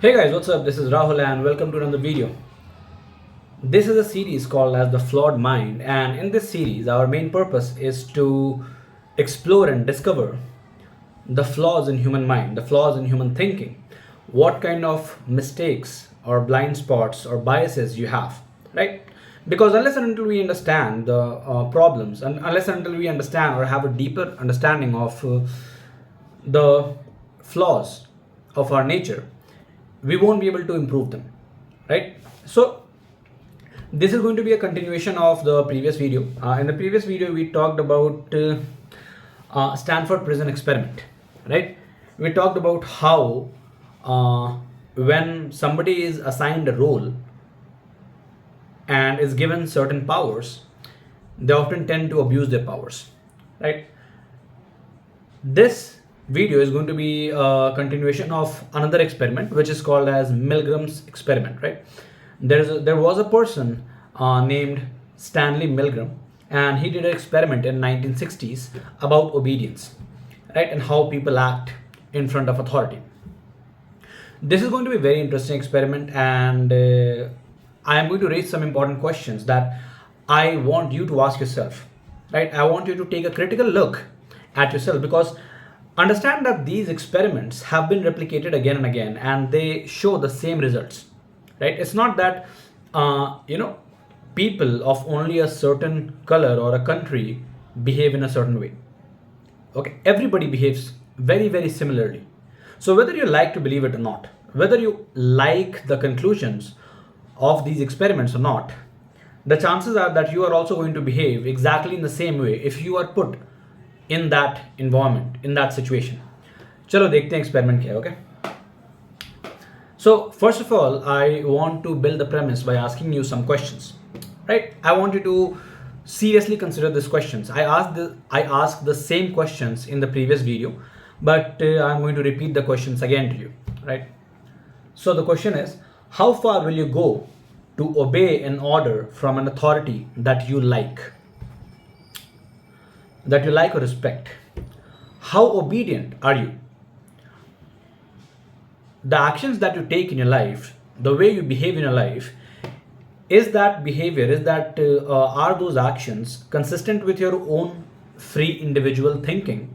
Hey guys, what's up? This is Rahul and welcome to another video. This is a series called as The Flawed Mind, and in this series, our main purpose is to explore and discover the flaws in human mind, the flaws in human thinking, what kind of mistakes or blind spots or biases you have, right? Because unless and until we understand the problems, and unless and until we understand or have a deeper understanding of the flaws of our nature, we won't be able to improve them, right? So this is going to be a continuation of the previous video. In the previous video we talked about Stanford prison experiment, right? We talked about how when somebody is assigned a role and is given certain powers, they often tend to abuse their powers, right? This video is going to be a continuation of another experiment which is called as Milgram's experiment, right? There was a person named Stanley Milgram, and he did an experiment in 1960s about obedience, right, and how people act in front of authority. This is going to be a very interesting experiment, and I am going to raise some important questions that I want you to ask yourself, right? I want you to take a critical look at yourself, because understand that these experiments have been replicated again and again and they show the same results, right? It's not that people of only a certain color or a country behave in a certain way. Okay, everybody behaves very, very similarly. So whether you like to believe it or not, whether you like the conclusions of these experiments or not, the chances are that you are also going to behave exactly in the same way if you are put in that environment, in that situation. चलो देखते हैं experiment क्या है, okay? So first of all, I want to build the premise by asking you some questions, right? I want you to seriously consider these questions. I asked the same questions in the previous video, but I'm going to repeat the questions again to you, right? So the question is, how far will you go to obey an order from an authority that you like? That you like or respect? How obedient are you? The actions that you take in your life, the way you behave in your life, is that behavior, are those actions consistent with your own free individual thinking,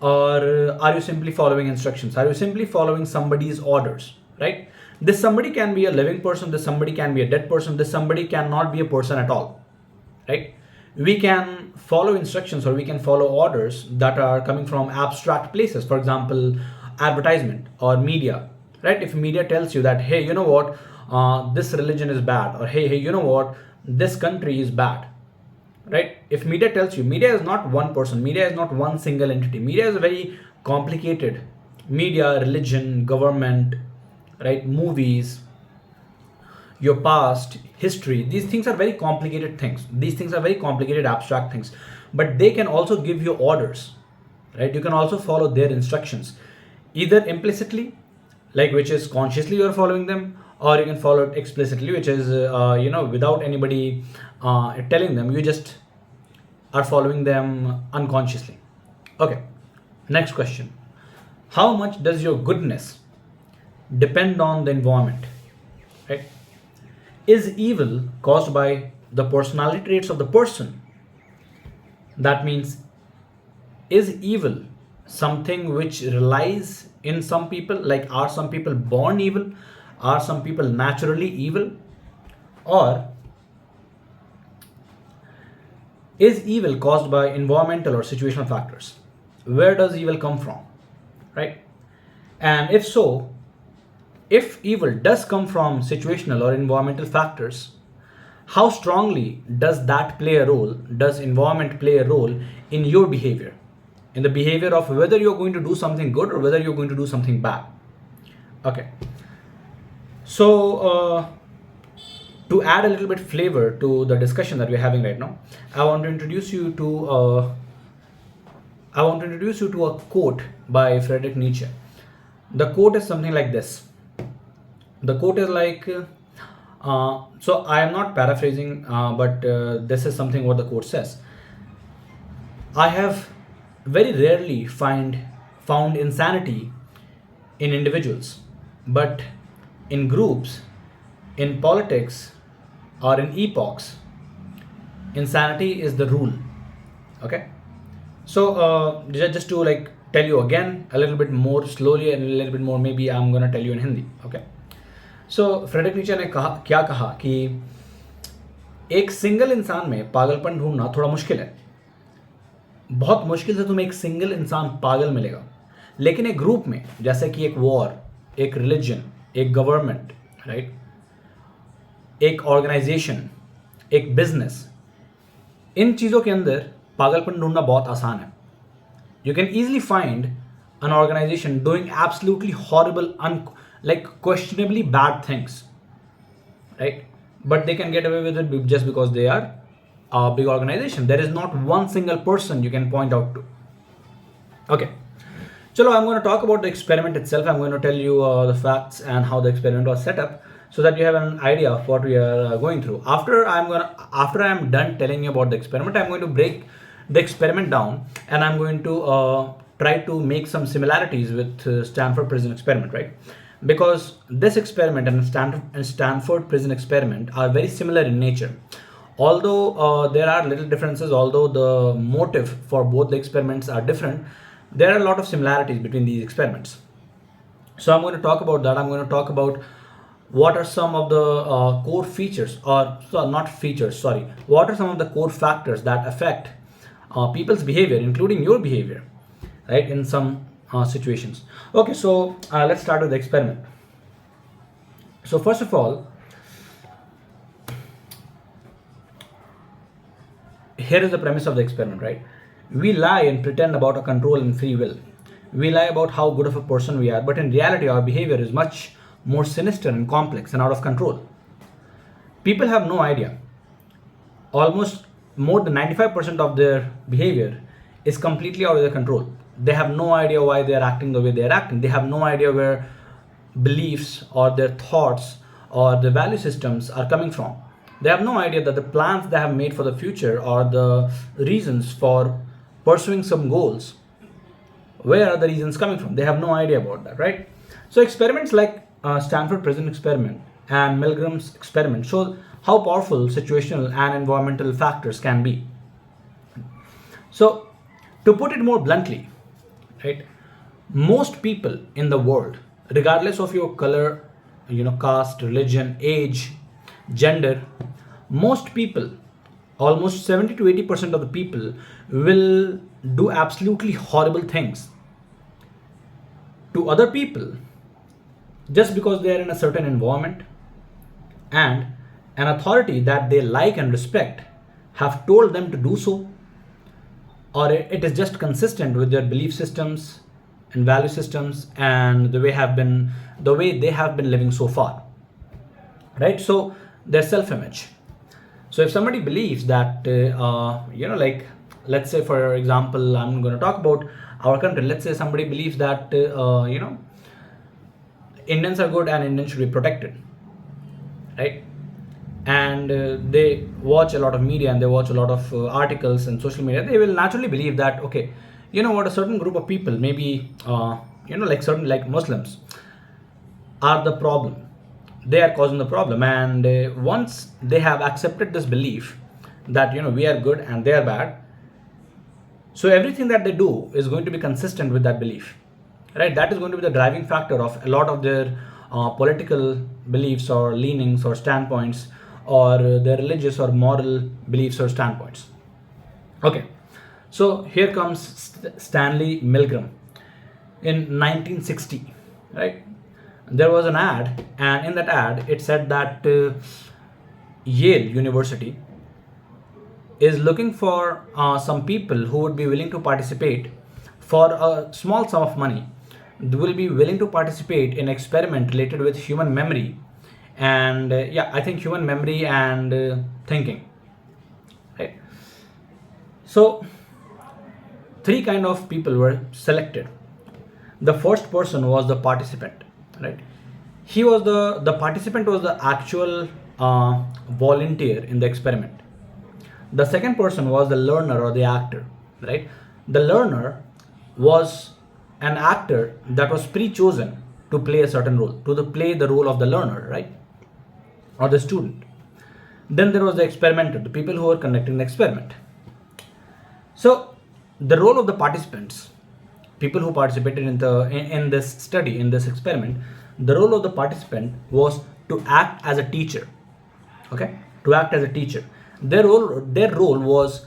or are you simply following instructions? Are you simply following somebody's orders, right? This somebody can be a living person, this somebody can be a dead person, this somebody cannot be a person at all, right? We can follow instructions or we can follow orders that are coming from abstract places. For example, advertisement or media, right? If media tells you that, hey, you know what, this religion is bad, or hey, you know what, this country is bad, right? If media tells you, media is not one person, media is not one single entity, media is a very complicated. Media, religion, government, right, movies, your past history, these things are very complicated things, these things are very complicated abstract things, but they can also give you orders, right? You can also follow their instructions, either implicitly, like which is consciously you're following them, or you can follow it explicitly, which is without anybody telling them, you just are following them unconsciously. Okay, next question. How much does your goodness depend on the environment, right? Is evil caused by the personality traits of the person? That means, is evil something which relies in some people? Like, are some people born evil? Are some people naturally evil? Or is evil caused by environmental or situational factors? Where does evil come from, right? And if so, if evil does come from situational or environmental factors, how strongly does that play a role? Does environment play a role in your behavior? In the behavior of whether you're going to do something good or whether you're going to do something bad. Okay. So, to add a little bit flavor to the discussion that we're having right now, I want to introduce you to a quote by Friedrich Nietzsche. The quote is something like this. The quote is like, so I am not paraphrasing, but this is something what the quote says. I have very rarely found insanity in individuals, but in groups, in politics, or in epochs, insanity is the rule. Okay. So just to like tell you again a little bit more slowly and a little bit more, maybe I'm gonna tell you in Hindi. Okay. So Friedrich Nietzsche ने क्या कहा कि एक single इंसान में पागलपन ढूंढना थोड़ा मुश्किल है। बहुत मुश्किल से तुम्हें एक सिंगल इंसान पागल मिलेगा, लेकिन एक ग्रुप में, जैसे कि एक वॉर, एक रिलीजन, एक गवर्नमेंट, राइट, एक ऑर्गेनाइजेशन, एक बिजनेस, इन चीज़ों के अंदर पागलपन ढूंढना बहुत आसान है। You can easily find an organization doing absolutely horrible, like questionably bad things, right? But they can get away with it just because they are a big organization. There is not one single person you can point out to. Okay. Chalo, I'm going to talk about the experiment itself. I'm going to tell you the facts and how the experiment was set up, so that you have an idea of what we are going through. After I'm done telling you about the experiment, I'm going to break the experiment down, and I'm going to try to make some similarities with Stanford prison experiment, right? Because this experiment and Stanford prison experiment are very similar in nature. Although there are little differences, although the motive for both the experiments are different, there are a lot of similarities between these experiments. So I'm going to talk about that. I'm going to talk about what are some of the core features, or not features, sorry. What are some of the core factors that affect people's behavior, including your behavior, right, in some situations. Okay, so let's start with the experiment. So first of all, here is the premise of the experiment, right? We lie and pretend about our control and free will. We lie about how good of a person we are, but in reality our behavior is much more sinister and complex and out of control. People have no idea. Almost more than 95% of their behavior is completely out of their control. They have no idea why they are acting the way they are acting. They have no idea where beliefs or their thoughts or the value systems are coming from. They have no idea that the plans they have made for the future or the reasons for pursuing some goals, where are the reasons coming from? They have no idea about that, right? So experiments like Stanford prison experiment and Milgram's experiment show how powerful situational and environmental factors can be. So to put it more bluntly, right, most people in the world, regardless of your color, caste, religion, age, gender, most people, almost 70 to 80% of the people will do absolutely horrible things to other people just because they are in a certain environment and an authority that they like and respect have told them to do so, or it is just consistent with their belief systems and value systems and the way they have been living so far, right? So their self-image. So if somebody believes that like, let's say for example, I'm going to talk about our country. Let's say somebody believes that Indians are good and Indians should be protected, right? And they watch a lot of media and they watch a lot of articles and social media. They will naturally believe that, okay, you know what, a certain group of people, maybe like Muslims are the problem. They are causing the problem, and once they have accepted this belief that we are good and they are bad, so everything that they do is going to be consistent with that belief, right? That is going to be the driving factor of a lot of their political beliefs or leanings or standpoints, or their religious or moral beliefs or standpoints. Okay, so here comes Stanley Milgram in 1960, right? There was an ad, and in that ad it said that Yale University is looking for some people who would be willing to participate for a small sum of money. They will be willing to participate in experiment related with human memory and I think human memory and thinking, right? So three kind of people were selected. The first person was the participant, right? He was the participant was the actual volunteer in the experiment. The second person was the learner or the actor, right? The learner was an actor that was pre-chosen to play a certain role, play the role of the learner, right? Or the student. Then there was the experimenter, the people who were conducting the experiment. So the role of the participants, people who participated in this study, in this experiment, the role of the participant was to act as a teacher. Okay, to act as a teacher. Their role was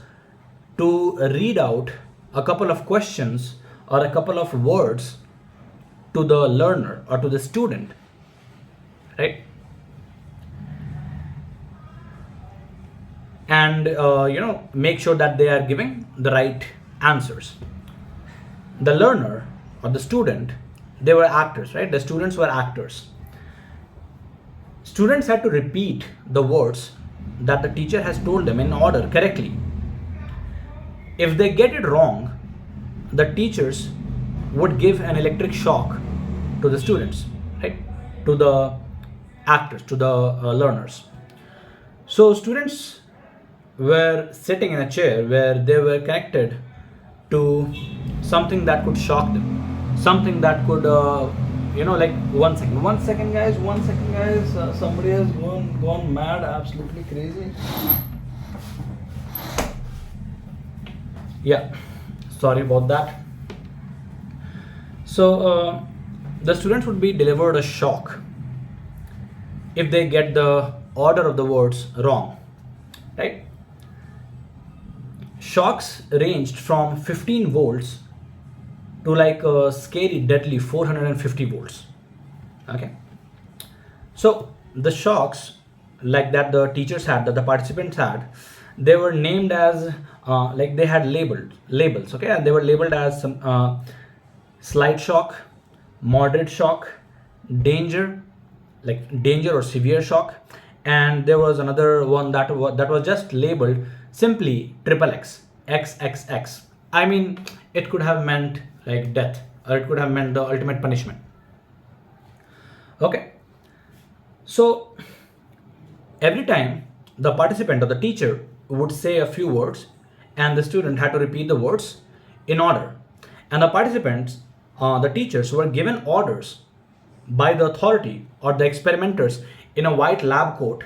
to read out a couple of questions or a couple of words to the learner or to the student, right? And make sure that they are giving the right answers. The learner or the student, they were actors, right? The students were actors. Students had to repeat the words that the teacher has told them in order correctly. If they get it wrong, the teachers would give an electric shock to the students, right? To the actors, to the learners. So students were sitting in a chair where they were connected to something that could shock them, something that could, like, one second, guys, somebody has gone mad, absolutely crazy. Yeah, sorry about that. So the students would be delivered a shock if they get the order of the words wrong, right? Shocks ranged from 15 volts to like a scary, deadly 450 volts. Okay. So the shocks like that the teachers had, that the participants had, they were named as like they had labels. Okay, and they were labeled as some slight shock, moderate shock, danger, like danger or severe shock, and there was another one that was just labeled simply XXX. I mean, it could have meant like death, or it could have meant the ultimate punishment. Okay, so every time the participant or the teacher would say a few words, and the student had to repeat the words in order, and the participants, the teachers, were given orders by the authority or the experimenters in a white lab coat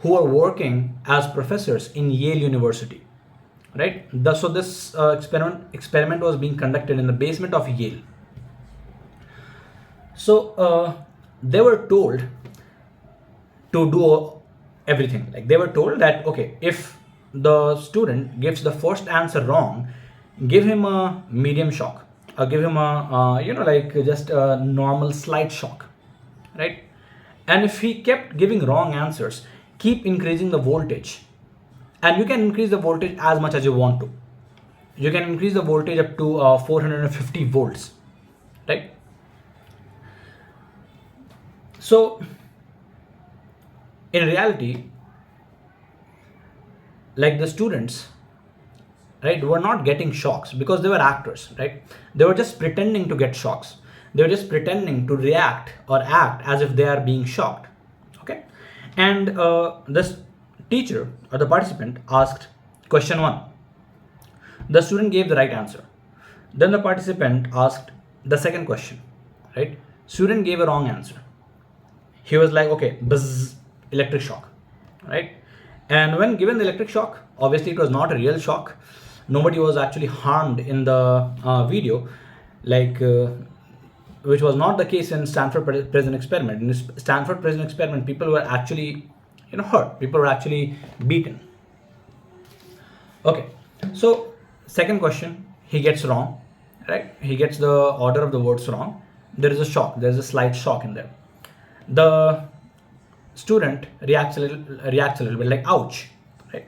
who are working as professors in Yale University, right? So this experiment was being conducted in the basement of Yale. So they were told to do everything. Like they were told that, okay, if the student gives the first answer wrong, give him a medium shock, or give him a like just a normal slight shock, right? And if he kept giving wrong answers, keep increasing the voltage. And you can increase the voltage as much as you want to. You can increase the voltage up to 450 volts, right? So in reality, like the students, right, were not getting shocks because they were actors, right? They were just pretending to get shocks. They were just pretending to react or act as if they are being shocked. Okay, and this teacher or the participant asked question 1. The student gave the right answer. Then the participant asked the second question, right? Student gave a wrong answer. He was like, okay, buzz, electric shock, right? And when given the electric shock, obviously it was not a real shock. Nobody was actually harmed in the video, like which was not the case in Stanford prison experiment. In this Stanford prison experiment, people were actually hurt. People were actually beaten. Okay, so second question he gets wrong, right? He gets the order of the words wrong. There is a shock. There is a slight shock in there. The student reacts a little bit, like ouch, right?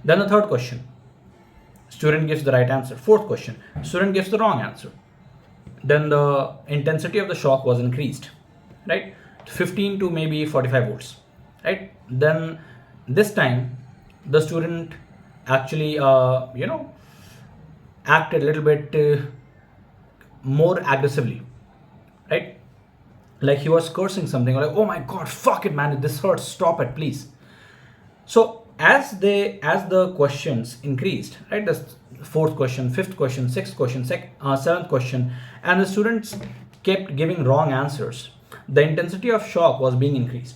Then the third question, student gives the right answer. Fourth question, student gives the wrong answer. Then the intensity of the shock was increased, right? 15 to maybe 45 volts, right? Then this time the student actually acted a little bit more aggressively, right? Like he was cursing something, like, oh my god, fuck it, man, this hurts, stop it, please. So as the questions increased, right, the fourth question, fifth question, sixth question, seventh question, and the students kept giving wrong answers, the intensity of shock was being increased.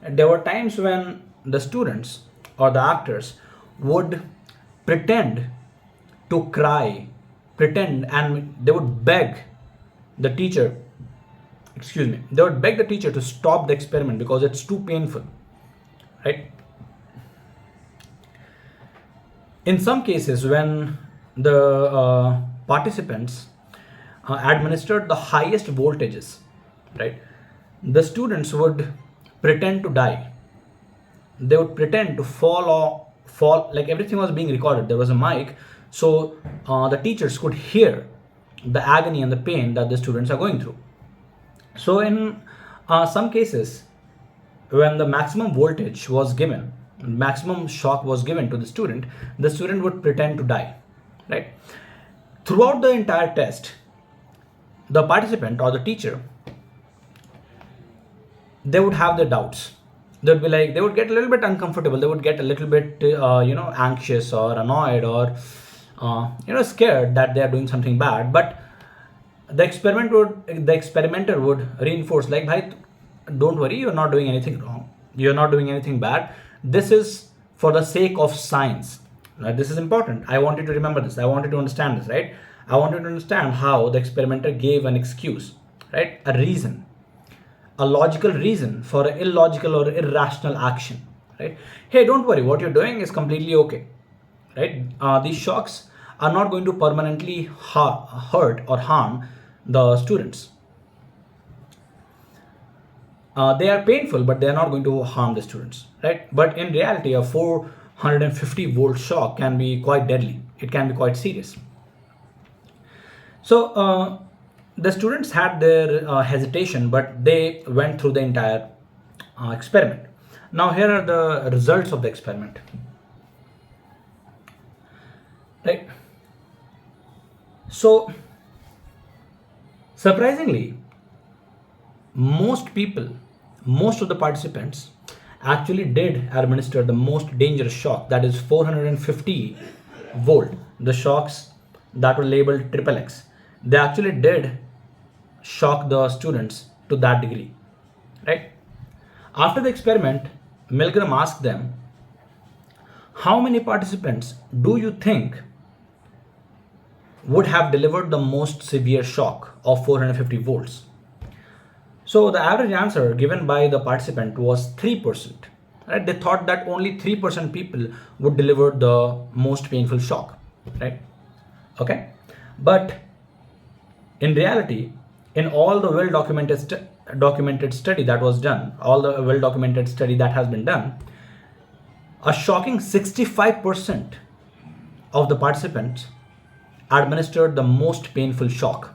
There were times when the students or the actors would pretend to cry, pretend, and they would beg the teacher, they would beg the teacher to stop the experiment because it's too painful, right? In some cases, when the participants administered the highest voltages, right, the students would pretend to die. They would pretend to fall, like everything was being recorded. There was a mic, so the teachers could hear the agony and the pain that the students are going through. So in some cases, when the maximum voltage was given, maximum shock was given to the student would pretend to die, right? Throughout the entire test, the participant or the teacher, they would have their doubts. They'd be like, they would get a little bit uncomfortable. They would get a little bit, anxious or annoyed or, scared that they are doing something bad. But the experimenter would reinforce, like, bhai, don't worry, you're not doing anything wrong. You're not doing anything bad. This is for the sake of science. This is important. I want you to remember this. I want you to understand this, right? I want you to understand how the experimenter gave an excuse, right? A reason, a logical reason for an illogical or irrational action, right? Hey, don't worry, what you're doing is completely okay, right? These shocks are not going to permanently hurt or harm the students. They are painful, but they are not going to harm the students, right? But in reality, a 450 volt shock can be quite deadly. It can be quite serious. So the students had their hesitation, but they went through the entire experiment. Now here are the results of the experiment, right? So surprisingly, most of the participants actually did administer the most dangerous shock, that is 450 volt, the shocks that were labeled triple X. They actually did shock the students to that degree, right? After the experiment, Milgram asked them, how many participants do you think would have delivered the most severe shock of 450 volts? So the average answer given by the participant was 3%. Right? They thought that only 3% people would deliver the most painful shock. Right? Okay. But in reality, in all the documented study that was done, all the well-documented study that has been done, a shocking 65% of the participants administered the most painful shock.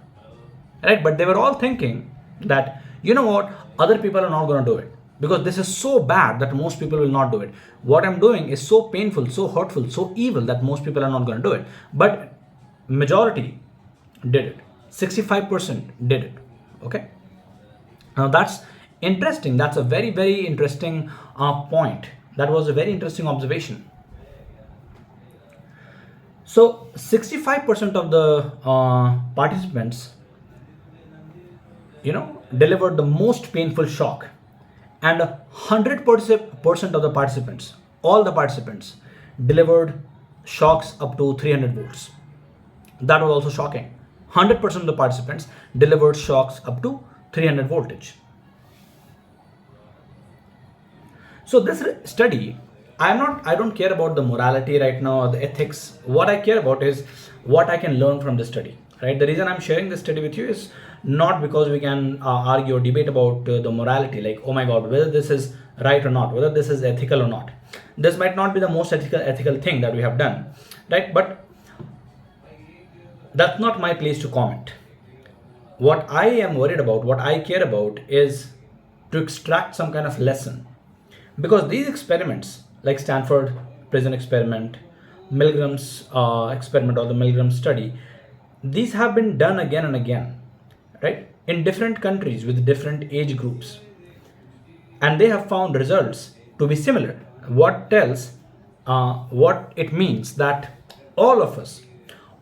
Right? But they were all thinking that, you know what, other people are not going to do it because this is so bad that most people will not do it. What I'm doing is so painful, so hurtful, so evil that most people are not going to do it. But majority did it. 65% did it. Okay. Now that's interesting. That's a very, very interesting point. That was a very interesting observation. So 65% of the participants, delivered the most painful shock, and 100% of the participants, all the participants, delivered shocks up to 300 volts. That was also shocking. 100% of the participants delivered shocks up to 300 voltage. So this study, I don't care about the morality right now or the ethics. What I care about is what I can learn from the study, right? The reason I'm sharing this study with you is not because we can argue or debate about the morality, like, oh my God, whether this is right or not, whether this is ethical or not. This might not be the most ethical thing that we have done, right? But that's not my place to comment. What I am worried about, what I care about is to extract some kind of lesson. Because these experiments, like Stanford prison experiment, Milgram's experiment or the Milgram study, these have been done again and again, right? In different countries with different age groups. And they have found results to be similar. What it means that all of us,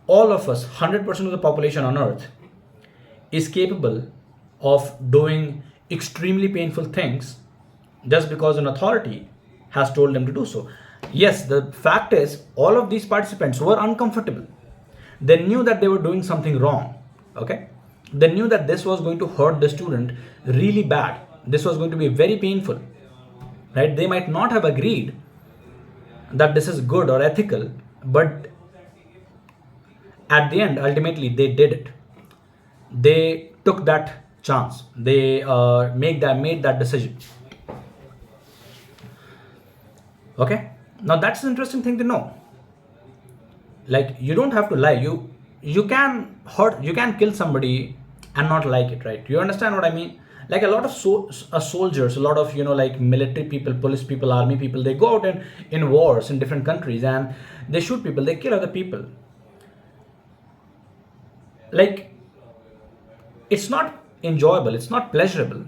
100% of the population on earth is capable of doing extremely painful things just because an authority has told them to do so. Yes, the fact is, all of these participants were uncomfortable. They knew that they were doing something wrong. Okay? They knew that this was going to hurt the student really bad. This was going to be very painful. Right? They might not have agreed that this is good or ethical, but at the end, ultimately, they did it. They took that chance. They made that decision. Okay, now that's an interesting thing to know. Like, you don't have to lie. You can hurt, you can kill somebody and not like it, right? You understand what I mean? Like, a lot of soldiers, a lot of, like military people, police people, army people, they go out and in wars in different countries, and they shoot people, they kill other people. Like, it's not enjoyable, it's not pleasurable,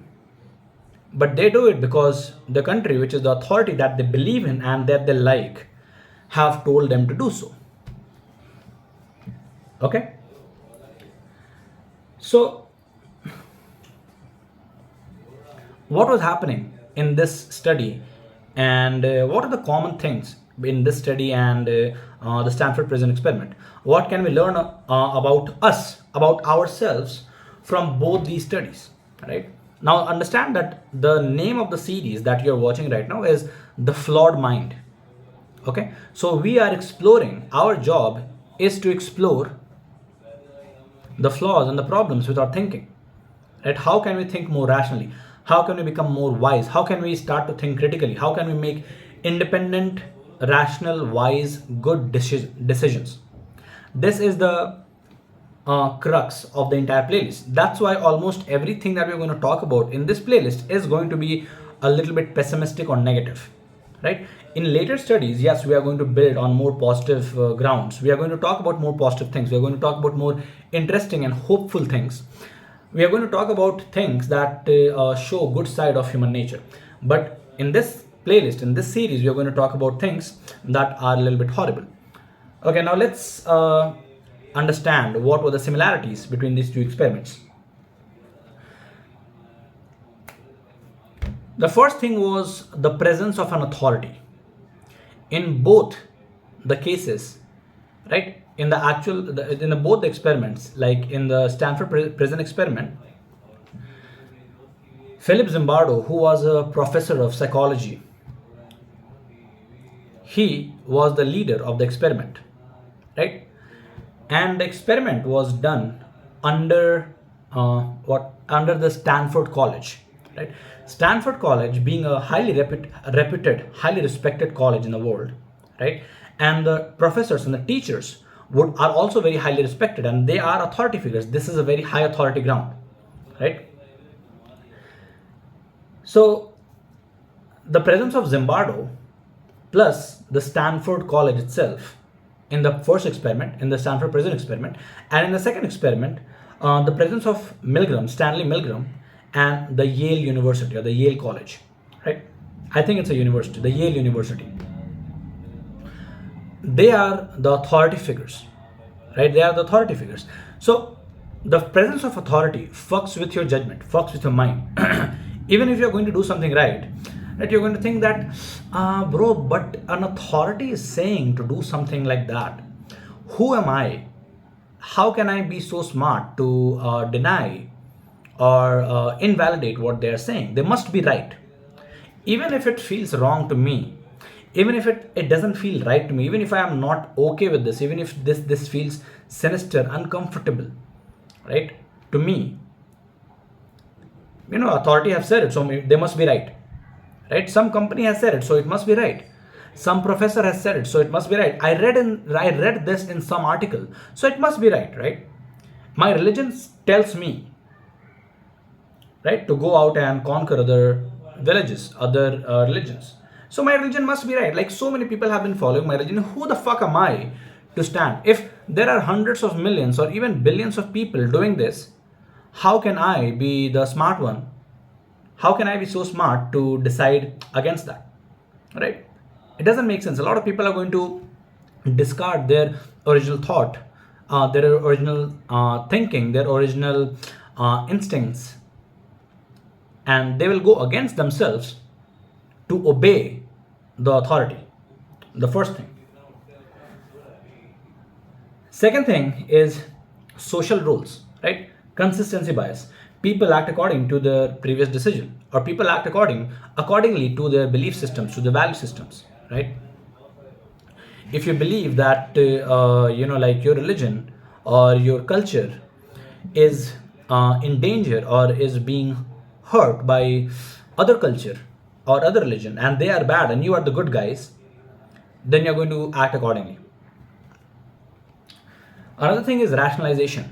but they do it because the country, which is the authority that they believe in and that they like, have told them to do so. Okay, so what was happening in this study, and what are the common things in this study and the Stanford prison experiment? What can we learn about us, about ourselves, from both these studies? Right now, understand that the name of the series that you're watching right now is The Flawed Mind. Okay, so we are exploring, our job is to explore the flaws and the problems with our thinking. Right? How can we think more rationally? How can we become more wise? How can we start to think critically? How can we make independent, rational, wise, good decisions? This is the crux of the entire playlist. That's why almost everything that we're going to talk about in this playlist is going to be a little bit pessimistic or negative. Right? In later studies, yes, we are going to build on more positive grounds. We are going to talk about more positive things. We are going to talk about more interesting and hopeful things. We are going to talk about things that show good side of human nature. But in this playlist, in this series, we are going to talk about things that are a little bit horrible. Okay, now let's understand what were the similarities between these two experiments. The first thing was the presence of an authority. In both the cases, right, in both the experiments, like in the Stanford prison experiment, Philip Zimbardo, who was a professor of psychology, he was the leader of the experiment, right? And the experiment was done under under the Stanford College, right? Stanford College being a highly reputed, highly respected college in the world, right? And the professors and the teachers are also very highly respected, and they are authority figures. This is a very high authority ground, right? So the presence of Zimbardo plus the Stanford College itself in the first experiment, in the Stanford prison experiment, and in the second experiment, the presence of Milgram, Stanley Milgram, and the Yale University or the Yale College, right? I think it's a university, the Yale University. They are the authority figures, right? They are the authority figures. So the presence of authority fucks with your judgment, fucks with your mind. Even if you're going to do something right, you're going to think that, bro, but an authority is saying to do something like that. Who am I? How can I be so smart to deny or invalidate what they're saying? They must be right. Even if it feels wrong to me, even if it doesn't feel right to me, even if I am not okay with this, even if this feels sinister, uncomfortable, right, to me, authority have said it, so they must be right. Right? Some company has said it, so it must be right. Some professor has said it, so it must be right. I read this in some article, so it must be right, right? My religion tells me, right, to go out and conquer other villages, other religions. So my religion must be right. Like, so many people have been following my religion. Who the fuck am I to stand? If there are hundreds of millions or even billions of people doing this, how can I be the smart one? How can I be so smart to decide against that? Right? It doesn't make sense. A lot of people are going to discard their original thought, their original thinking, their original instincts, and they will go against themselves to obey the authority. The first thing. Second thing is social rules, right? Consistency bias. People act according to their previous decision, or people act accordingly to their belief systems, to their value systems, right? If you believe that like your religion or your culture is in danger or is being hurt by other culture or other religion, and they are bad and you are the good guys, then you're going to act accordingly. Another thing is rationalization.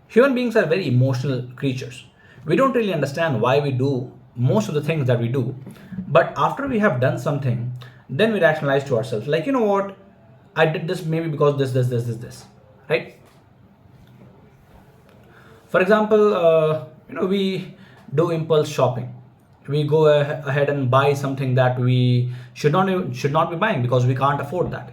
Human beings are very emotional creatures. We don't really understand why we do most of the things that we do, but after we have done something, then we rationalize to ourselves, like, you know what, I did this maybe because this, right? For example, we do impulse shopping. We go ahead and buy something that we should not be buying because we can't afford that.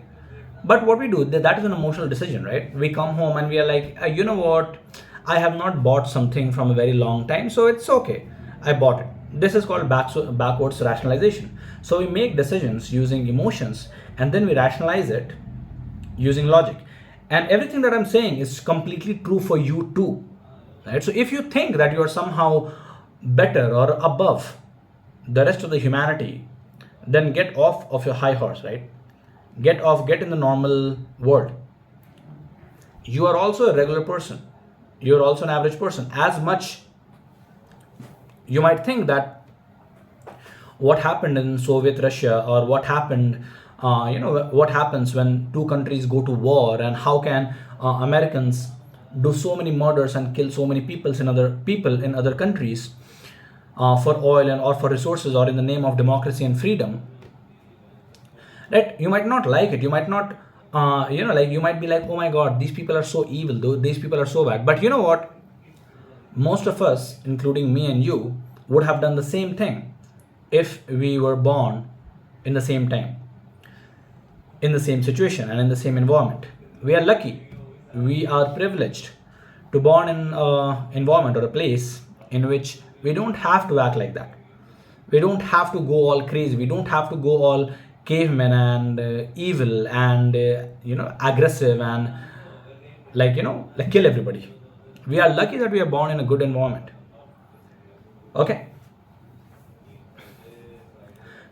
But what we do, that is an emotional decision, right? We come home and we are like, you know what, I have not bought something from a very long time, so it's okay, I bought it. This is called backwards rationalization. So we make decisions using emotions and then we rationalize it using logic. And everything that I'm saying is completely true for you too, right? So if you think that you are somehow better or above the rest of the humanity, then get off of your high horse, right? Get in the normal world. You are also a regular person. You are also an average person. As much you might think that what happened in Soviet Russia, or what happened, what happens when two countries go to war, and how can Americans do so many murders and kill so many people in other countries for oil and or for resources or in the name of democracy and freedom. Right? You might not like it. You might not, you might be like, oh my God, these people are so evil. These people are so bad. But you know what? Most of us, including me and you, would have done the same thing if we were born in the same time, in the same situation, and in the same environment. We are lucky. We are privileged to born in an environment or a place in which we don't have to act like that. We don't have to go all crazy. We don't have to go all cavemen and evil and aggressive and like kill everybody. We are lucky that we are born in a good environment. Okay.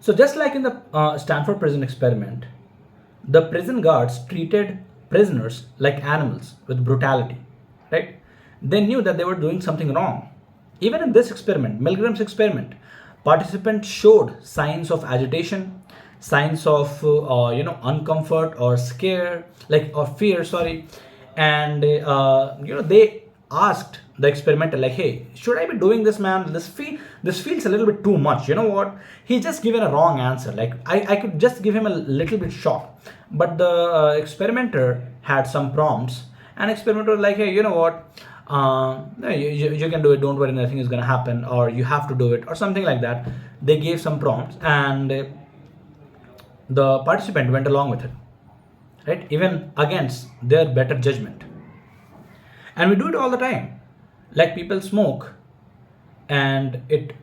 So just like in the Stanford prison experiment, the prison guards treated prisoners like animals with brutality, right? They knew that they were doing something wrong. Even in this experiment, Milgram's experiment, participants showed signs of agitation, signs of uncomfort or scare, or fear, sorry, and they asked the experimenter, like, hey, should I be doing this, man? This feels a little bit too much. You know what? He just given a wrong answer. Like I could just give him a little bit shock, but the experimenter had some prompts, and experimenter was like, hey, you know what? No, you can do it. Don't worry, nothing is gonna happen, or you have to do it, or something like that. They gave some prompts, and the participant went along with it, right? Even against their better judgment. And we do it all the time. Like people smoke, and it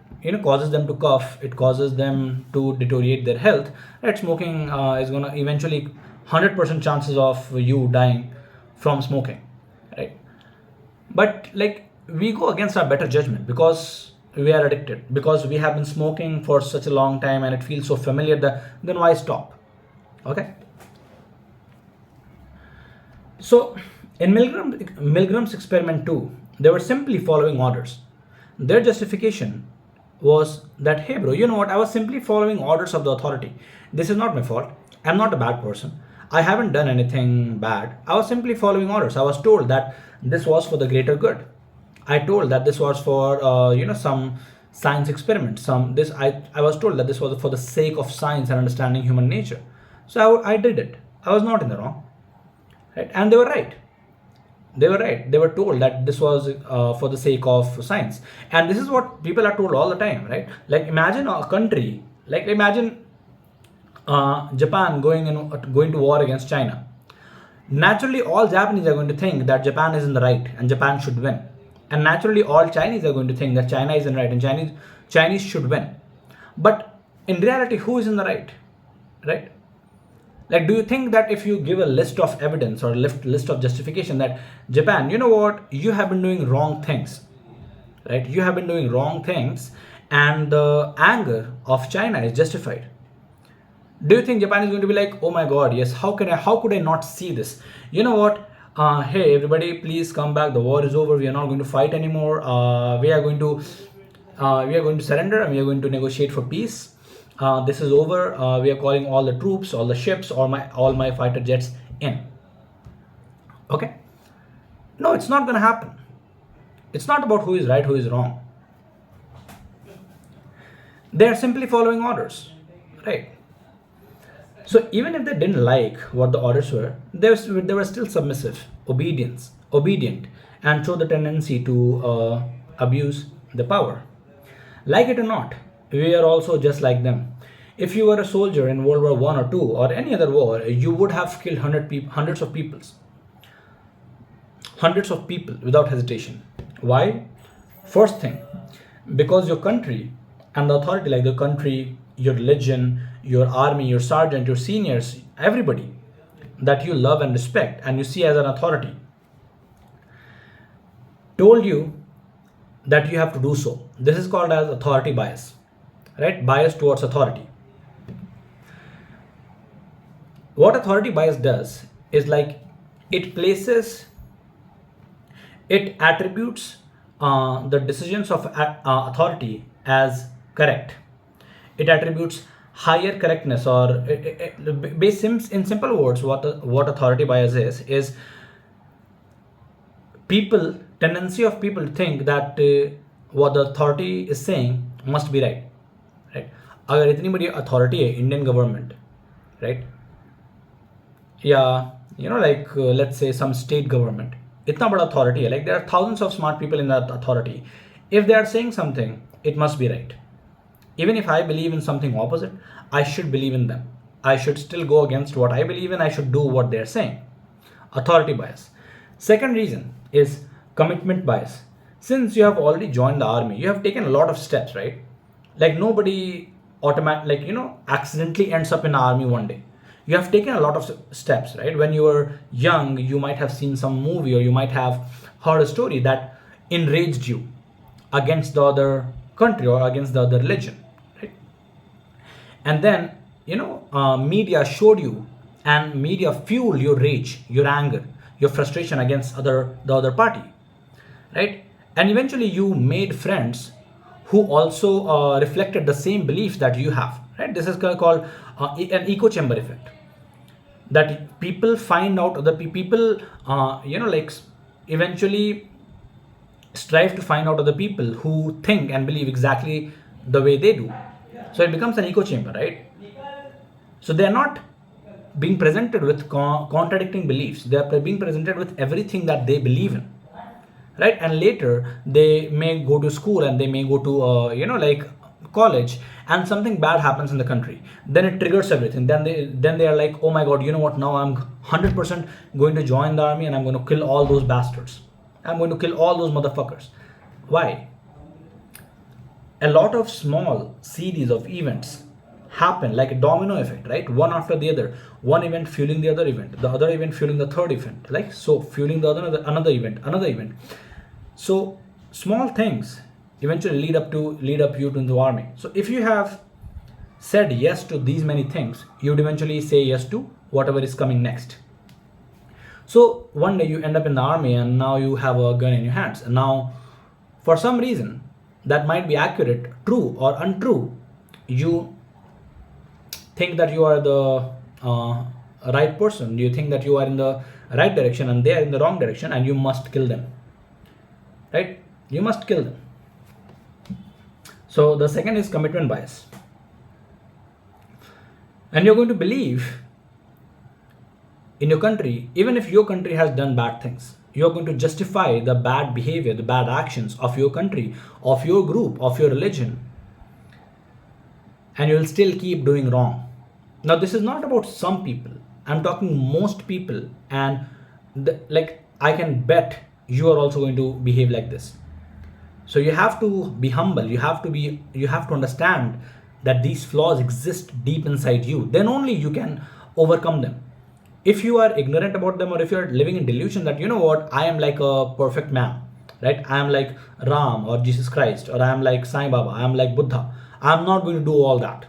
causes them to cough. It causes them to deteriorate their health. Right? Smoking is gonna eventually 100% chances of you dying from smoking, right? But like we go against our better judgment because we are addicted, because we have been smoking for such a long time and it feels so familiar that then why stop? Okay. So in Milgram's experiment too, they were simply following orders. Their justification was that, hey bro, you know what, I was simply following orders of the authority. This is not my fault. I'm not a bad person. I haven't done anything bad. I was simply following orders. I was told that this was for the greater good. I told that this was for some science experiment. I was told that this was for the sake of science and understanding human nature. So I did it. I was not in the wrong, right? And they were right. They were right. They were told that this was for the sake of science, and this is what people are told all the time, right? Like imagine a country, like imagine Japan going to war against China. Naturally, all Japanese are going to think that Japan is in the right and Japan should win. And naturally, all Chinese are going to think that China is in right and Chinese should win. But in reality, who is in the right? Right? Like, do you think that if you give a list of evidence or a list of justification that Japan, you know what, you have been doing wrong things, right? You have been doing wrong things, and the anger of China is justified. Do you think Japan is going to be like, oh my God, yes, how could I not see this? You know what? Hey, everybody, please come back. The war is over. We are not going to fight anymore. We are going to surrender, and we are going to negotiate for peace. This is over. We are calling all the troops, all the ships, all my fighter jets in. Okay? No, it's not going to happen. It's not about who is right, who is wrong. They are simply following orders, right? So even if they didn't like what the orders were, they were still submissive, obedient, and show the tendency to abuse the power. Like it or not, we are also just like them. If you were a soldier in World War One or Two or any other war, you would have killed hundreds of people without hesitation. Why? First thing, because your country and the authority, like the country, your religion, your army, your sergeant, your seniors, everybody that you love and respect and you see as an authority, told you that you have to do so. This is called as authority bias, right? Bias towards authority. What authority bias does is like it attributes the decisions of authority as correct. It attributes higher correctness, or in simple words, what authority bias is tendency of people to think that what the authority is saying must be right, right? अगर इतनी बड़ी authority है Indian government, right? Yeah, like let's say some state government, इतना बड़ा authority है, like there are thousands of smart people in that authority. If they are saying something, it must be right. Even if I believe in something opposite, I should believe in them. I should still go against what I believe in. I should do what they're saying. Authority bias. Second reason is commitment bias. Since you have already joined the army, you have taken a lot of steps, right? Like nobody accidentally ends up in the army one day. You have taken a lot of steps, right? When you were young, you might have seen some movie or you might have heard a story that enraged you against the other country or against the other religion, right? And then media showed you, and media fueled your rage, your anger, your frustration against the other party, right? And eventually you made friends who also reflected the same beliefs that you have, right? This is called an echo chamber effect, that people find out, the people eventually strive to find out other people who think and believe exactly the way they do. So it becomes an echo chamber, right? So they are not being presented with contradicting beliefs. They are being presented with everything that they believe in, right? And later they may go to school and they may go to college, and something bad happens in the country. Then it triggers everything. Then they are like, oh my God, you know what? Now I'm 100% going to join the army and I'm going to kill all those bastards. I'm going to kill all those motherfuckers. Why? A lot of small series of events happen like a domino effect, right? One after the other. One event fueling the other event, the other event fueling the third event, like so, fueling the other another event. So small things eventually lead up you to the army. So if you have said yes to these many things, you would eventually say yes to whatever is coming next. So one day you end up in the army and now you have a gun in your hands, and now for some reason that might be accurate, true or untrue, you think that you are the right person. You think that you are in the right direction and they are in the wrong direction, and you must kill them, right? You must kill them. So the second is commitment bias. And you're going to believe in your country, even if your country has done bad things. You're going to justify the bad behavior, the bad actions of your country, of your group, of your religion, and you'll still keep doing wrong. Now, this is not about some people. I'm talking most people, and I can bet you are also going to behave like this. So you have to be humble. You have to understand that these flaws exist deep inside you. Then only you can overcome them. If you are ignorant about them, or if you are living in delusion that, you know what, I am like a perfect man, right? I am like Ram or Jesus Christ, or I am like Sai Baba, I am like Buddha. I'm not going to do all that.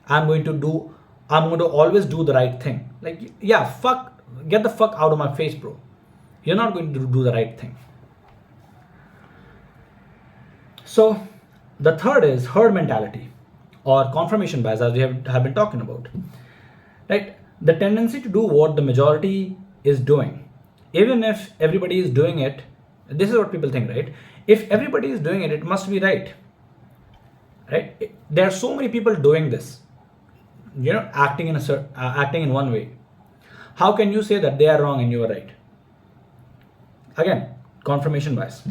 I'm going to do, I'm going to always do the right thing. Like, yeah, fuck, get the fuck out of my face, bro. You're not going to do the right thing. So the third is herd mentality or confirmation bias, as we have been talking about. Right? The tendency to do what the majority is doing, even if everybody is doing it. This is what people think, right? If everybody is doing it, it must be right. Right? There are so many people doing this, acting acting in one way. How can you say that they are wrong and you are right? Again, confirmation bias.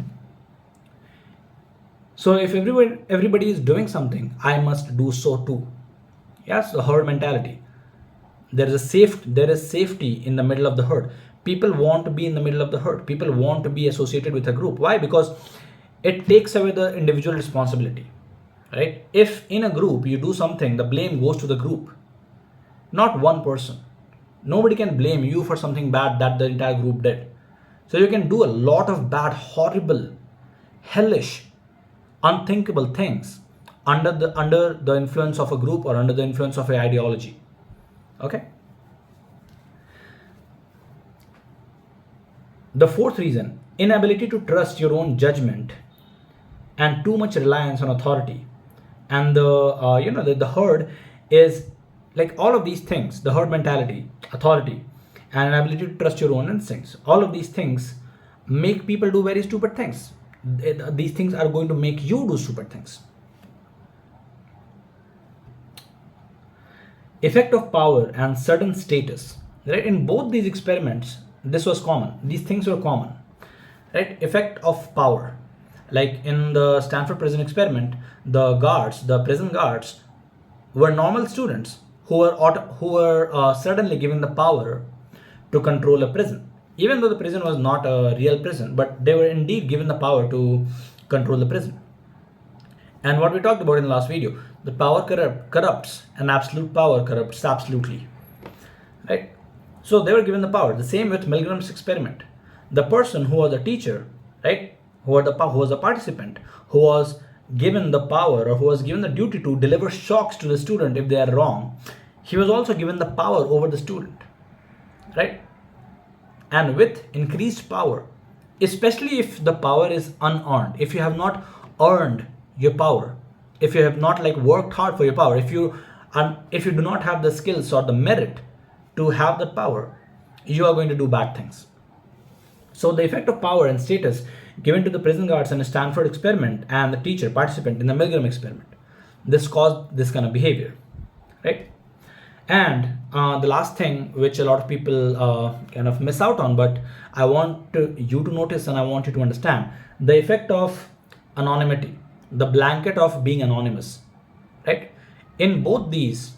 So if everybody is doing something, I must do so too. Yes, the herd mentality. There is safety in the middle of the herd. People want to be in the middle of the herd. People want to be associated with a group. Why? Because it takes away the individual responsibility. Right? If in a group you do something, the blame goes to the group, not one person. Nobody can blame you for something bad that the entire group did. So you can do a lot of bad, horrible, hellish, unthinkable things under the influence of a group or under the influence of an ideology. Okay. The fourth reason, inability to trust your own judgment and too much reliance on authority. And the herd is like all of these things, the herd mentality, authority, and ability to trust your own instincts. All of these things make people do very stupid things. These things are going to make you do stupid things. Effect of power and certain status. Right? In both these experiments, this was common. These things were common. Right? Effect of power. Like in the Stanford prison experiment, the prison guards were normal students who were suddenly given the power to control a prison. Even though the prison was not a real prison, but they were indeed given the power to control the prison. And what we talked about in the last video, the power corrupts, and absolute power corrupts absolutely. Right? So they were given the power. The same with Milgram's experiment. The person who was a teacher, right, who was a participant, who was given the power or who was given the duty to deliver shocks to the student if they are wrong, he was also given the power over the student. Right? And with increased power, especially if the power is unearned, if you have not earned your power, if you have not like worked hard for your power, if you do not have the skills or the merit to have the power, you are going to do bad things. So the effect of power and status given to the prison guards in a Stanford experiment and the teacher participant in the Milgram experiment, this caused this kind of behavior, right? And the last thing which a lot of people kind of miss out on, but I want you to notice and I want you to understand, the effect of anonymity, the blanket of being anonymous, right? In both these,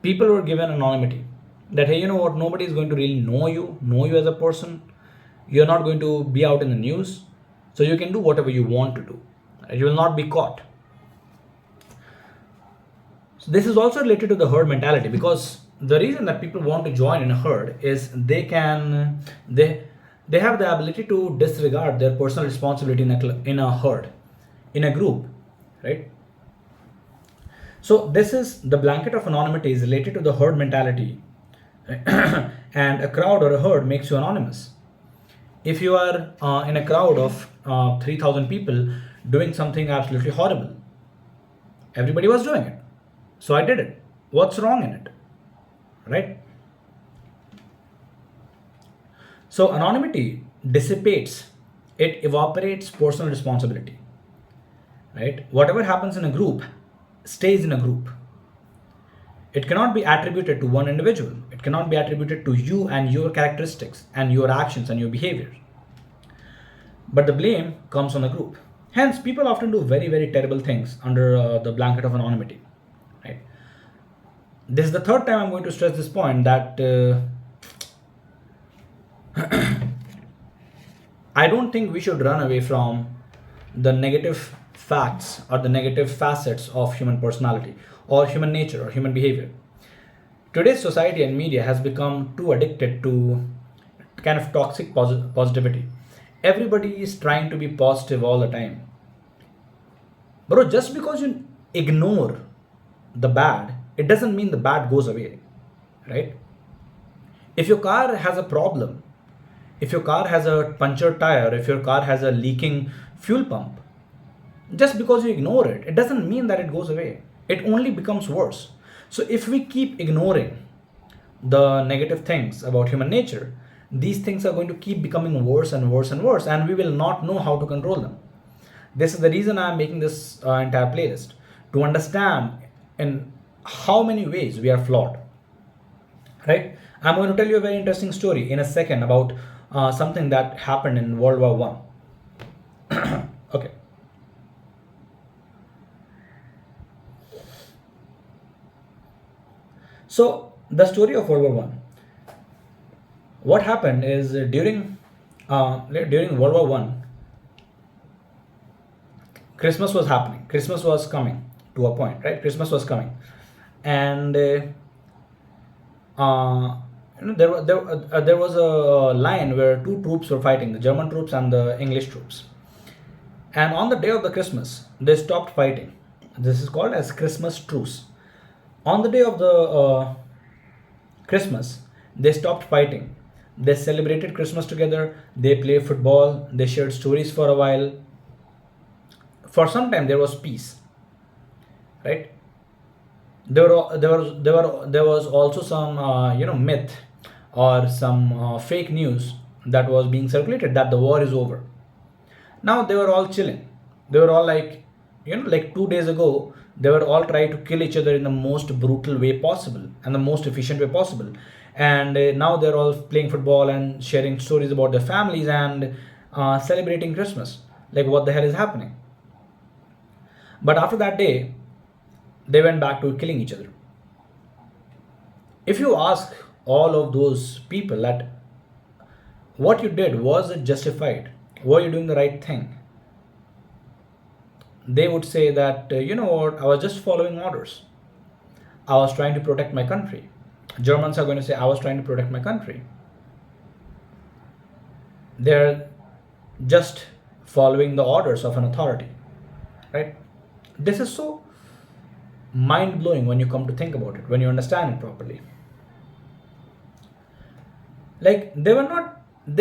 people were given anonymity. That, hey, you know what, nobody is going to really know you as a person. You're not going to be out in the news. So you can do whatever you want to do. You will not be caught. So this is also related to the herd mentality, because the reason that people want to join in a herd is they have the ability to disregard their personal responsibility in a herd, in a group, right? So this is the blanket of anonymity is related to the herd mentality. And a crowd or a herd makes you anonymous. If you are in a crowd of 3,000 people doing something absolutely horrible, everybody was doing it, so I did it. What's wrong in it, right? So anonymity dissipates, it evaporates personal responsibility, right? Whatever happens in a group stays in a group. It cannot be attributed to one individual. It cannot be attributed to you and your characteristics and your actions and your behavior. But the blame comes on the group. Hence, people often do very, very terrible things under the blanket of anonymity. Right? This is the third time I'm going to stress this point, that I don't think we should run away from the negative facts or the negative facets of human personality or human nature or human behavior. Today's society and media has become too addicted to kind of toxic positivity. Everybody is trying to be positive all the time. Bro, just because you ignore the bad, it doesn't mean the bad goes away, right? If your car has a problem, if your car has a punctured tire, if your car has a leaking fuel pump, just because you ignore it, it doesn't mean that it goes away. It only becomes worse. So if we keep ignoring the negative things about human nature, these things are going to keep becoming worse and worse and worse, and we will not know how to control them. This is the reason I'm making this entire playlist, to understand in how many ways we are flawed, right? I'm going to tell you a very interesting story in a second about something that happened in World War One. Okay. So the story of World War One. What happened is during World War One, Christmas was happening. Christmas was coming to a point, right? Christmas was coming, and there was a line where two troops were fighting, the German troops and the English troops. And on the day of the Christmas, they stopped fighting. This is called as Christmas truce. On the day of the Christmas, they stopped fighting. They celebrated Christmas together. They played football. They shared stories for a while. For some time, there was peace, right? There was also some myth or some fake news that was being circulated that the war is over. Now they were all chilling. They were all like, like 2 days ago, they were all trying to kill each other in the most brutal way possible and the most efficient way possible. And now they're all playing football and sharing stories about their families and celebrating Christmas. Like, what the hell is happening? But after that day, they went back to killing each other. If you ask all of those people that what you did, was it justified? Were you doing the right thing? They would say that, you know what, I was just following orders. I was trying to protect my country. Germans are going to say, I was trying to protect my country. They're just following the orders of an authority, right? This is so mind blowing when you come to think about it, when you understand it properly. Like, they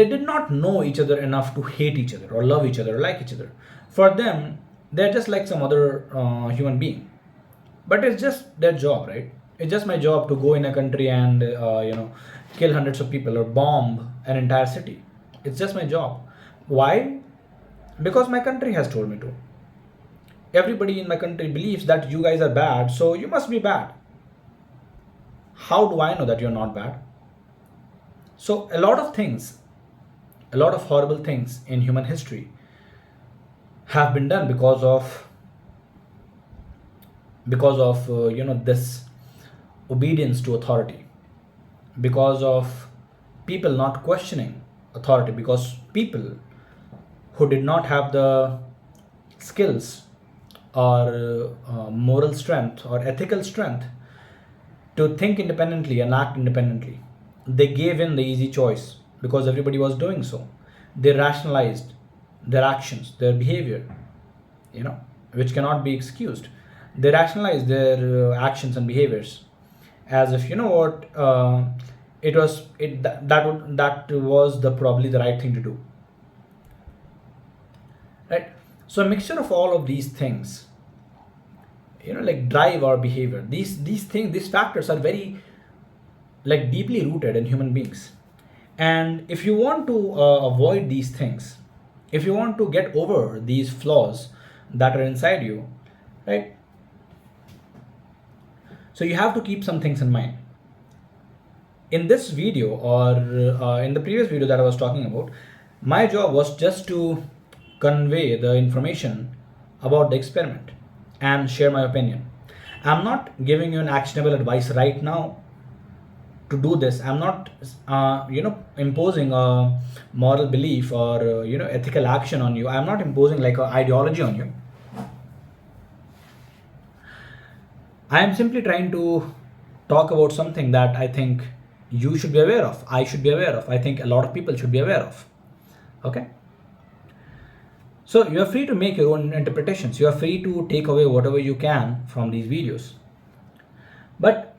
did not know each other enough to hate each other or love each other or like each other. For them, they're just like some other human being. But it's just their job, right? It's just my job to go in a country and kill hundreds of people or bomb an entire city. It's just my job. Why? Because my country has told me to. Everybody in my country believes that you guys are bad, so you must be bad. How do I know that you're not bad? So a lot of things, a lot of horrible things in human history have been done because of this obedience to authority, because of people not questioning authority, because people who did not have the skills or moral strength or ethical strength to think independently and act independently. They gave in the easy choice because everybody was doing so. They rationalized their actions, their behavior, which cannot be excused. They rationalized their actions and behaviors as if, that was the probably the right thing to do, right? So a mixture of all of these things, like drive our behavior. These factors are very like deeply rooted in human beings. And if you want to avoid these things, if you want to get over these flaws that are inside you, right? So you have to keep some things in mind. In this video or in the previous video that I was talking about, my job was just to convey the information about the experiment and share my opinion. I'm not giving you an actionable advice right now to do this. I'm not imposing a moral belief or ethical action on you. I'm not imposing like an ideology on you. I am simply trying to talk about something that I think you should be aware of, I should be aware of, I think a lot of people should be aware of. Okay? So you are free to make your own interpretations. You are free to take away whatever you can from these videos. But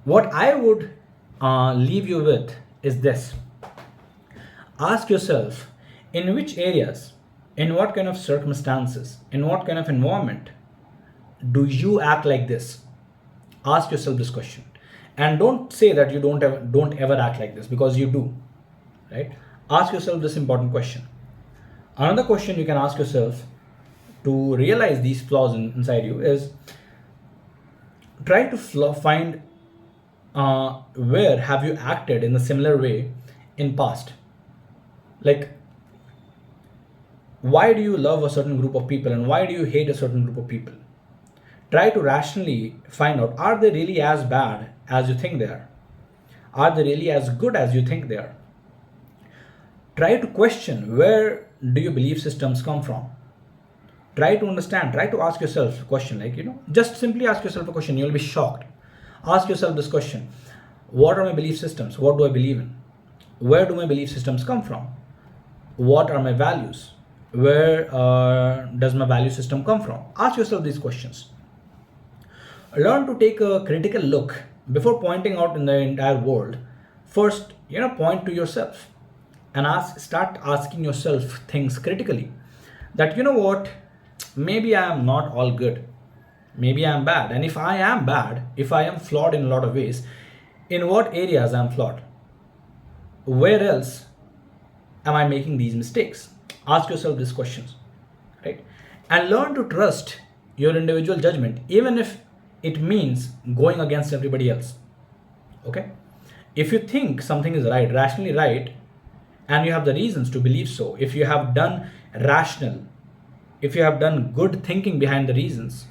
what I would leave you with is this. Ask yourself, in which areas, in what kind of circumstances, in what kind of environment do you act like this? Ask yourself this question. And don't say that you don't ever act like this, because you do, right? Ask yourself this important question. Another question you can ask yourself to realize these flaws inside you is, try to find where have you acted in a similar way in past. Like, why do you love a certain group of people and why do you hate a certain group of people? Try to rationally find out, are they really as bad as you think they are? Are they really as good as you think they are? Try to question, where do your belief systems come from? Try to understand, try to ask yourself a question, like, just simply ask yourself a question. You'll be shocked. Ask yourself this question. What are my belief systems? What do I believe in? Where do my belief systems come from? What are my values? Where does my value system come from? Ask yourself these questions. Learn to take a critical look before pointing out in the entire world. First, point to yourself and start asking yourself things critically. That, what, maybe I am not all good. Maybe I am bad. And if I am bad, if I am flawed in a lot of ways, in what areas I am flawed? Where else am I making these mistakes? Ask yourself these questions, right? And learn to trust your individual judgment, even if it means going against everybody else. Okay? If you think something is right, rationally right, and you have the reasons to believe so, if you have done rational, if you have done good thinking behind the reasons,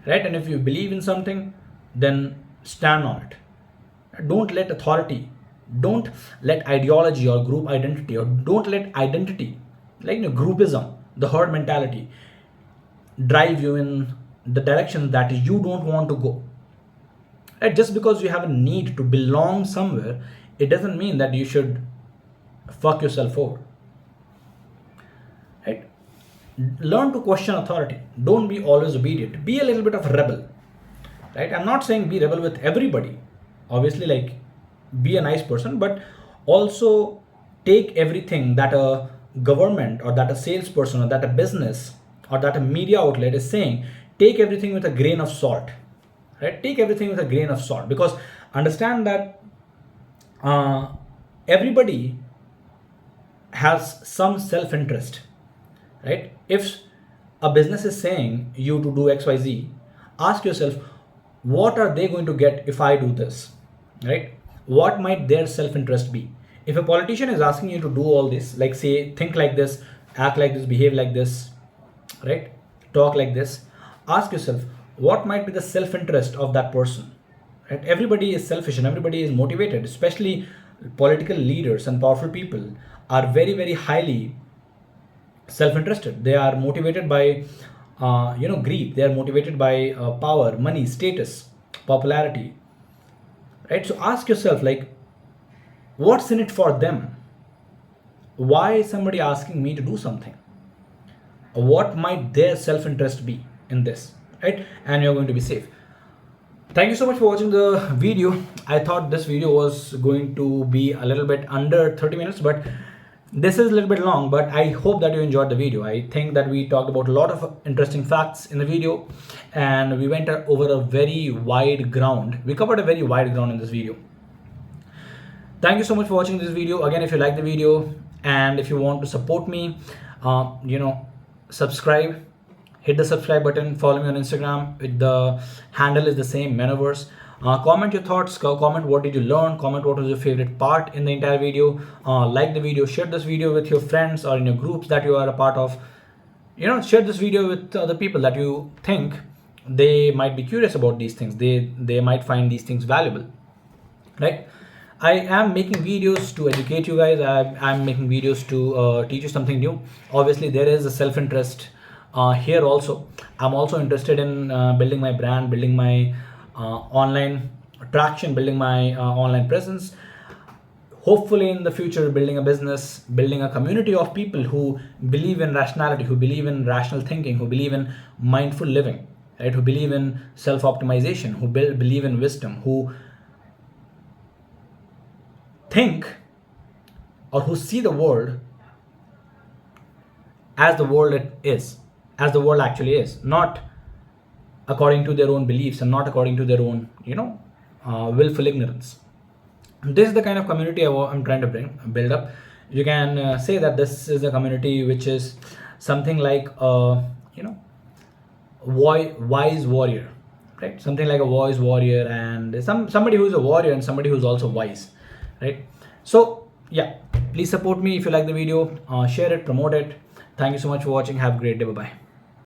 right? And if you believe in something, then stand on it. Don't let authority, don't let ideology or group identity, or don't let identity, like groupism, the herd mentality, drive you in the direction that you don't want to go. Right? Just because you have a need to belong somewhere, it doesn't mean that you should fuck yourself over. Right? Learn to question authority. Don't be always obedient. Be a little bit of a rebel. Right? I'm not saying be rebel with everybody. Obviously, like, be a nice person, but also take everything that a government or that a salesperson or that a business or that a media outlet is saying, take everything with a grain of salt. Right? Take everything with a grain of salt, because understand that everybody has some self-interest. Right? If a business is saying you to do XYZ, ask yourself, what are they going to get if I do this? Right? What might their self-interest be? If a politician is asking you to do all this, like say, think like this, act like this, behave like this, right? Talk like this, ask yourself, what might be the self-interest of that person? Right? Everybody is selfish and everybody is motivated, especially political leaders and powerful people are very, very highly self-interested. They are motivated by greed. They are motivated by power, money, status, popularity. Right? So ask yourself, like, what's in it for them? Why is somebody asking me to do something? What might their self-interest be in this? Right? And you're going to be safe. Thank you so much for watching the video. I thought this video was going to be a little bit under 30 minutes, but this is a little bit long, but I hope that you enjoyed the video. I think that we talked about a lot of interesting facts in the video, and we went over a very wide ground. We covered a very wide ground in this video. Thank you so much for watching this video. Again, if you like the video and if you want to support me, subscribe, hit the subscribe button, follow me on Instagram. The handle is the same, Menoverse. Comment your thoughts, comment what did you learn, comment what was your favorite part in the entire video, like the video, share this video with your friends or in your groups that you are a part of. Share this video with other people that you think they might be curious about these things. They might find these things valuable. right? I am making videos to educate you guys. I'm making videos to teach you something new. Obviously there is a self-interest here also. I'm also interested in building my brand, building my online traction, building my online presence, hopefully in the future building a business, building a community of people who believe in rationality, who believe in rational thinking, who believe in mindful living, right? Who believe in self optimization, who believe in wisdom, who think or who see the world as the world it is, as the world actually is, not according to their own beliefs and not according to their own, willful ignorance. This is the kind of community I'm trying to build up. You can say that this is a community which is something like wise warrior, right? Something like a wise warrior and somebody who's a warrior and somebody who's also wise, right? So yeah, please support me if you like the video, share it, promote it. Thank you so much for watching. Have a great day. Bye bye.